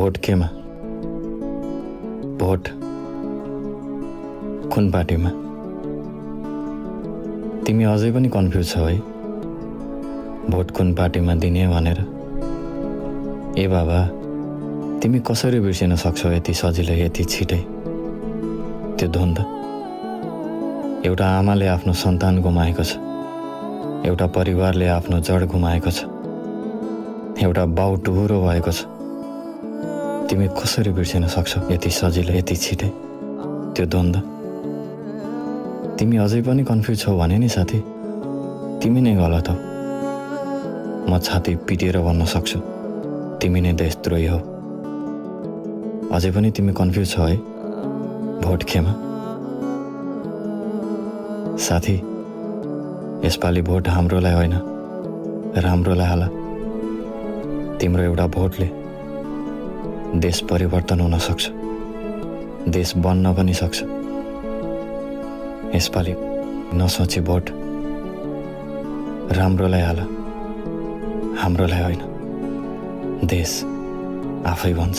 Vote केमा? Vote कुन पार्टीमा? तिमी अझै पनि कन्फ्युज छौ है भोट कुन पार्टीमा दिने भनेर। ए बाबा, तिमी कसरी बिर्सिन सक्छौ यति सजिलै यति छिटै त्यो द्वन्द? एउटा आमाले आफ्नो सन्तान गुमाएको छ, एउटा परिवारले आफ्नो जड गुमाएको छ, एउटा बाउ टुहुरो भएको छ। तिमी कसरी बिर्सिन सक्छौ यति सजिलै यति छिटै त्यो द्वन्द? तिमी अझै पनि कन्फ्युज छौ भने नि साथी, तिमी नै गलत हौ। म छाती पिटेर भन्न सक्छु तिमी नै देशद्रोही हौ। अझै पनि तिमी कन्फ्युज छौ है भोट केमा? साथी, यसपालि भोट हाम्रोलाई होइन राम्रोलाई हाल। तिम्रो एउटा भोटले देश परिवर्तन हुन सक्छ, देश बन्न पनि सक्छ। यसपालि नसोची भोट राम्रोलाई हाल, हाम्रोलाई होइन। देश आफै भन्छ।